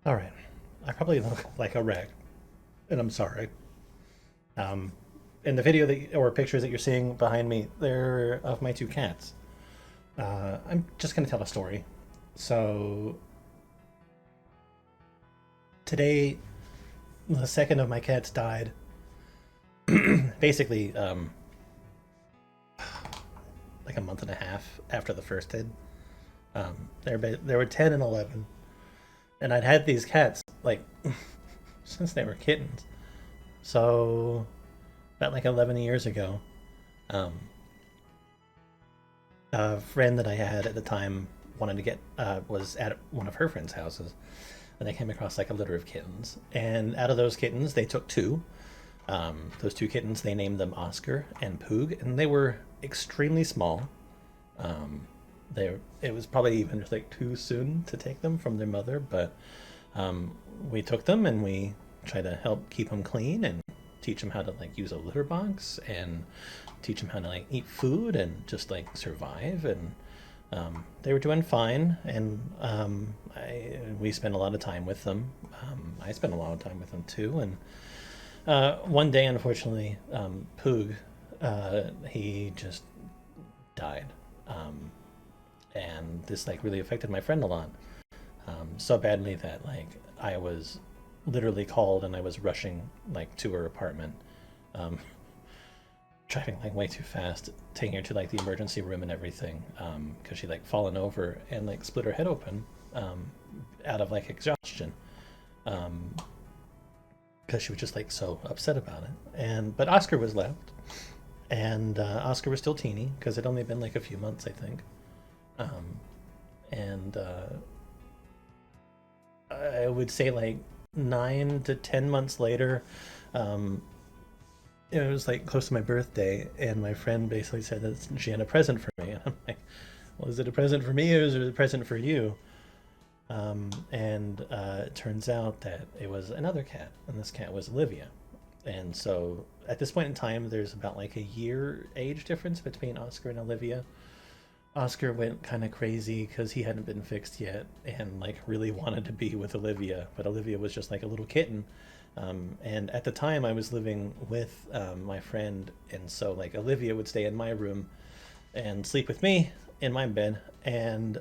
All right. I probably look like a wreck, and I'm sorry. Um, in the video that or pictures that you're seeing behind me, they're of my two cats. I'm just gonna tell a story. So today, the second of my cats died. Basically, like a month and a half after the first did. There were 10 and 11, and I'd had these cats like since they were kittens. So about like 11 years ago, um, a friend that I had at the time wanted to get was at one of her friends' houses, and they came across like a litter of kittens. And out of those kittens, they took two. Those two kittens, they named them Oscar and Poog, and they were extremely small. Um, it was probably even just like too soon to take them from their mother, but we took them and we tried to help keep them clean and teach them how to like use a litter box and teach them how to like eat food and just like survive. And they were doing fine, and we spent a lot of time with them. I spent a lot of time with them too. And one day, unfortunately, Poog, he just died. Um, and this like really affected my friend a lot, so badly that like I was literally called and I was rushing like to her apartment, um, driving like way too fast, taking her to like the emergency room and everything, because she like fallen over and like split her head open, um, out of like exhaustion, um, because she was just like so upset about it. And but Oscar was left, and Oscar was still teeny because it only been like a few months, I think. Um, and I would say like 9 to 10 months later, um, it was like close to my birthday, and my friend basically said that she had a present for me. And I'm like, well, is it a present for me or is it a present for you? And it turns out that it was another cat, and this cat was Olivia. And so at this point in time, there's about like a year age difference between Oscar and Olivia. Oscar went kind of crazy because he hadn't been fixed yet and like really wanted to be with Olivia, but Olivia was just like a little kitten. And at the time, I was living with my friend, and so like Olivia would stay in my room and sleep with me in my bed, and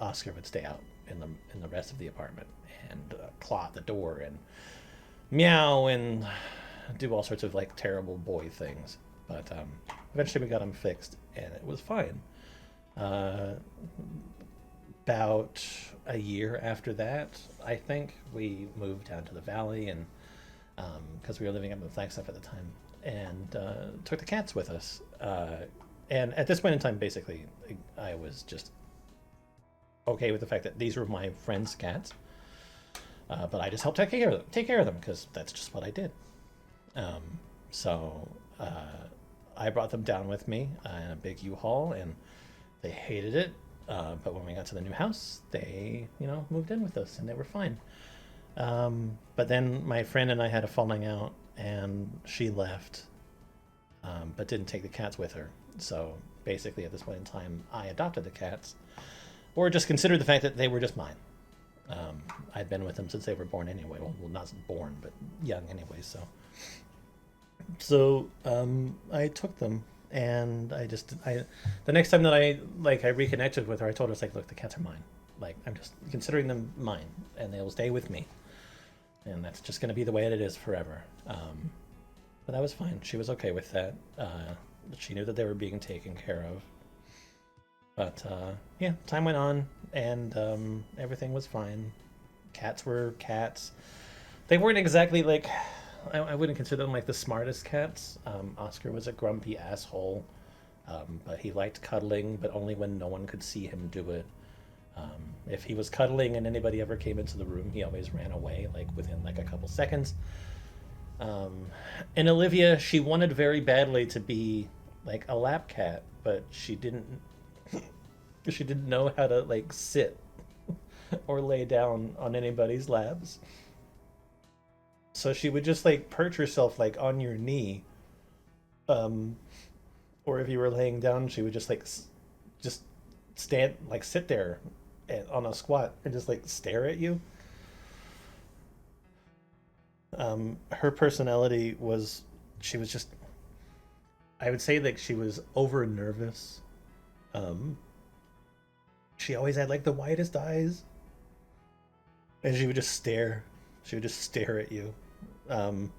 Oscar would stay out in the rest of the apartment and claw at the door and meow and do all sorts of like terrible boy things. But eventually, we got him fixed, and it was fine. Uh, about a year after that, I think we moved down to the valley, and because we were living up in Flagstaff at the time, and took the cats with us. And at this point in time, basically, I was just okay with the fact that these were my friends' cats, but I just helped take care of them because that's just what I did. Um, so I brought them down with me in a big U-Haul, and they hated it. But when we got to the new house, they, moved in with us and they were fine. But then my friend and I had a falling out, and she left, but didn't take the cats with her. So basically, at this point in time, I adopted the cats, or just considered the fact that they were just mine. I'd been with them since they were born anyway. Well, not born, but young anyway. So I took them, and the next time that I reconnected with her, I told her, it's like, look, the cats are mine. Like, I'm just considering them mine, and they'll stay with me, and that's just going to be the way it is forever. But that was fine. She was okay with that. She knew that they were being taken care of. But yeah, time went on, and everything was fine. Cats were cats. They weren't exactly like, I wouldn't consider them like the smartest cats. Oscar was a grumpy asshole, but he liked cuddling, but only when no one could see him do it. If he was cuddling and anybody ever came into the room, he always ran away, like within like a couple seconds. Um, and Olivia, she wanted very badly to be like a lap cat, but she didn't know how to like sit or lay down on anybody's laps. So she would just like perch herself like on your knee, um, or if you were laying down, she would just like just sit there on a squat and just like stare at you. Her personality was, she was just, I would say that she was over nervous. Um, she always had like the widest eyes, and she would just stare. She would just stare at you. Um,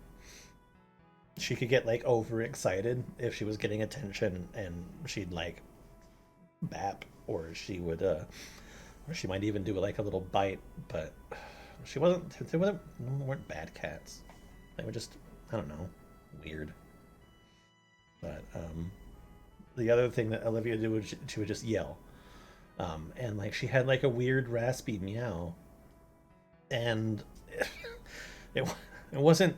she could get like overexcited if she was getting attention, and she'd like bap, or she would, or she might even do like a little bite. But she wasn't. There weren't bad cats. They were just, I don't know, weird. But the other thing that Olivia did was she would just yell, and like she had like a weird raspy meow, and it it wasn't.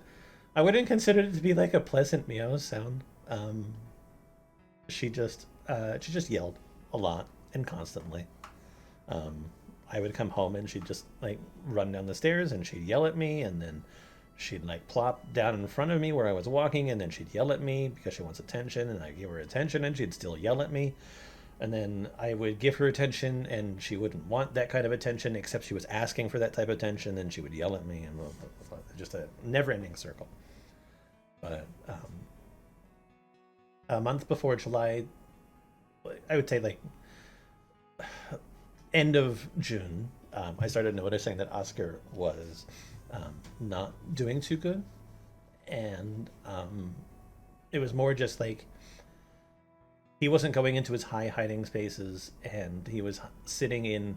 I wouldn't consider it to be like a pleasant meow sound. She just yelled a lot and constantly. Um, I would come home and she'd just like run down the stairs and she'd yell at me, and then she'd like plop down in front of me where I was walking, and then she'd yell at me because she wants attention, and I give her attention and she'd still yell at me. And then I would give her attention and she wouldn't want that kind of attention, except she was asking for that type of attention, and she would yell at me, and just a never ending circle. But a month before July, I would say like end of June, I started noticing that Oscar was not doing too good, and it was more just like he wasn't going into his high hiding spaces, and he was sitting in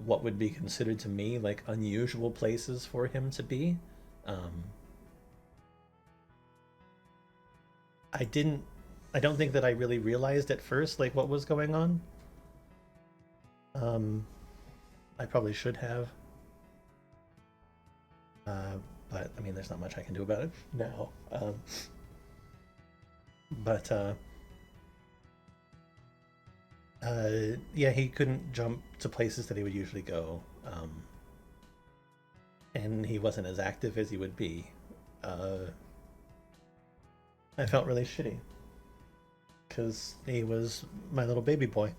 what would be considered to me like unusual places for him to be. Um, I didn't. I don't think that I really realized at first like what was going on. Um, I probably should have, uh, but I mean, there's not much I can do about it now. But yeah, he couldn't jump to places that he would usually go, and he wasn't as active as he would be. Uh, I felt really shitty because he was my little baby boy,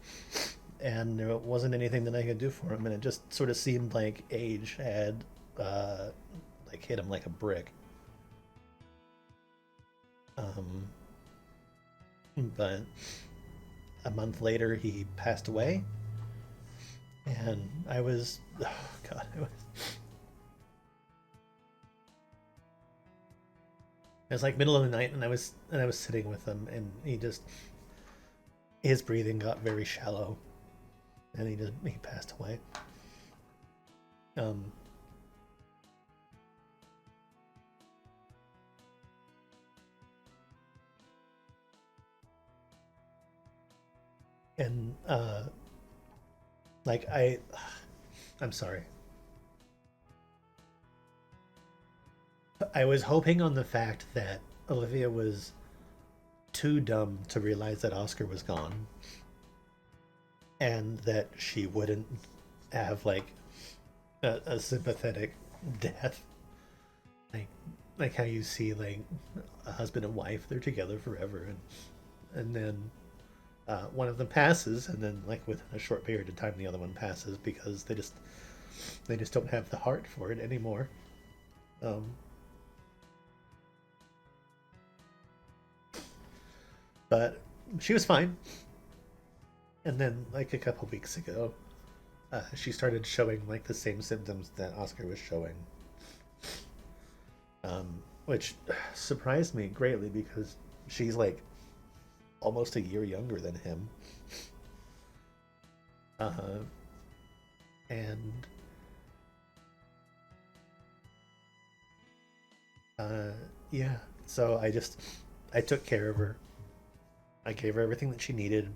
and there wasn't anything that I could do for him, and it just sort of seemed like age had uh, like hit him like a brick. Um, but a month later, he passed away, and I was, oh god, it was like middle of the night, and I was sitting with him, and he just, his breathing got very shallow, and he passed away. Um, and like I'm sorry. I was hoping on the fact that Olivia was too dumb to realize that Oscar was gone, and that she wouldn't have like a sympathetic death, like how you see like a husband and wife, they're together forever, and then one of them passes, and then like within a short period of time the other one passes because they just don't have the heart for it anymore. Um, but she was fine, and then like a couple weeks ago, she started showing like the same symptoms that Oscar was showing, which surprised me greatly because she's like almost a year younger than him. Uh, and uh, yeah, so I took care of her. I gave her everything that she needed.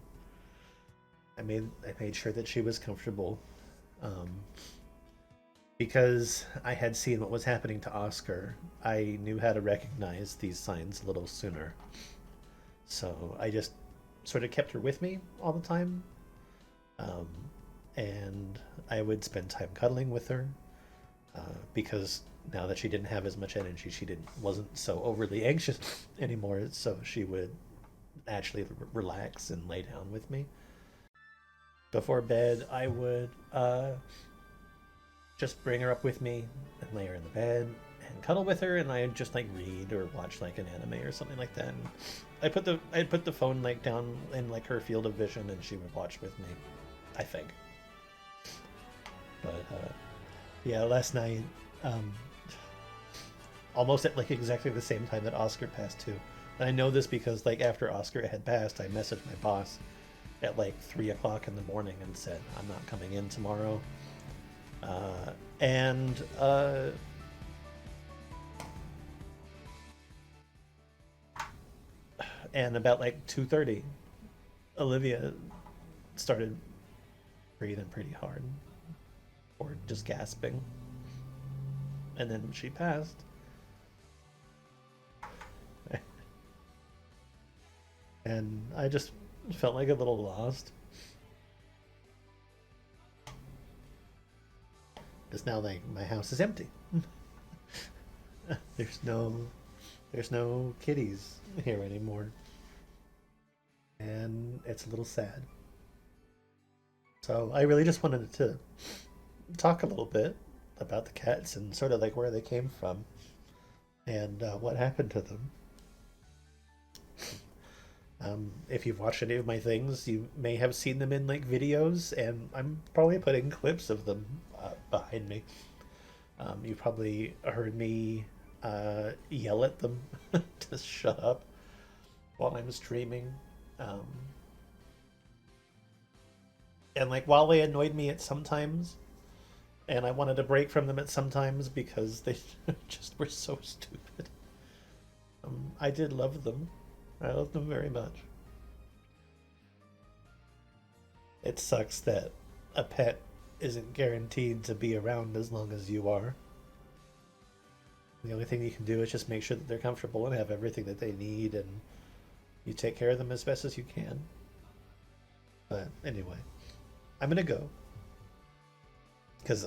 I made sure that she was comfortable, um, because I had seen what was happening to Oscar. I knew how to recognize these signs a little sooner. So I just sort of kept her with me all the time, um, and I would spend time cuddling with her, because now that she didn't have as much energy, she didn't wasn't so overly anxious anymore. So she would actually relax and lay down with me. Before bed, I would just bring her up with me and lay her in the bed, and cuddle with her, and I'd just like read or watch like an anime or something like that. And I'd put the phone like down in like her field of vision, and she would watch with me, I think. But yeah, last night, um, almost at like exactly the same time that Oscar passed too. And I know this because like after Oscar had passed, I messaged my boss at like 3 o'clock in the morning and said I'm not coming in tomorrow. Uh, and and about like 2:30, Olivia started breathing pretty hard or just gasping, and then she passed. And I just felt like a little lost. Because now like my house is empty. there's no there's no kitties here anymore. And it's a little sad. So I really just wanted to talk a little bit about the cats and sort of like where they came from and what happened to them. If you've watched any of my things, you may have seen them in like videos, and I'm probably putting clips of them behind me. You probably heard me yell at them to shut up while I'm streaming. Um, and like while they annoyed me at sometimes, and I wanted to break from them at sometimes because they just were so stupid. I did love them. I love them very much. It sucks that a pet isn't guaranteed to be around as long as you are. The only thing you can do is just make sure that they're comfortable and have everything that they need, and you take care of them as best as you can. But anyway, I'm gonna go because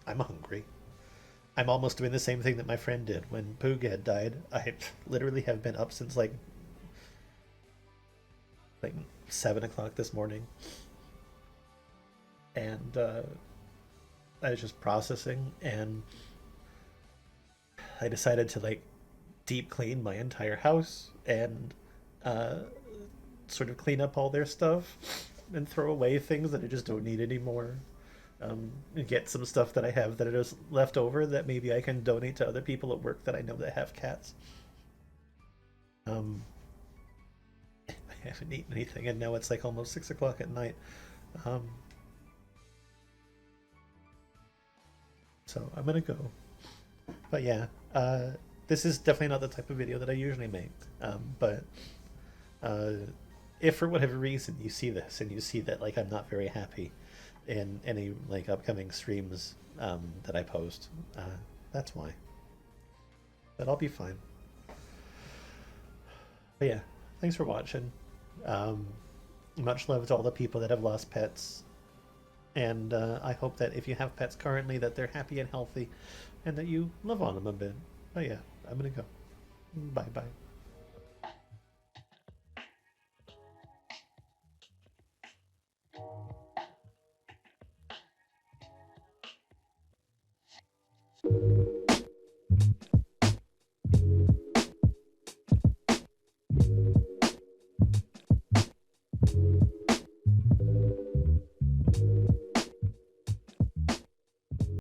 I'm hungry. I'm almost doing the same thing that my friend did when Poog had died. I literally have been up since like 7 o'clock this morning, and I was just processing, and I decided to like deep clean my entire house and uh, sort of clean up all their stuff and throw away things that I just don't need anymore. And get some stuff that I have that is left over that maybe I can donate to other people at work that I know that have cats. Um, I haven't eaten anything, and now it's like almost 6 o'clock at night. Um, so I'm gonna go. But yeah, this is definitely not the type of video that I usually make. But uh, if for whatever reason you see this and you see that like I'm not very happy in any like upcoming streams that I post, that's why. But I'll be fine. But yeah, thanks for watching. Much love to all the people that have lost pets, and I hope that if you have pets currently, that they're happy and healthy, and that you love on them a bit. But yeah, I'm gonna go. Bye bye.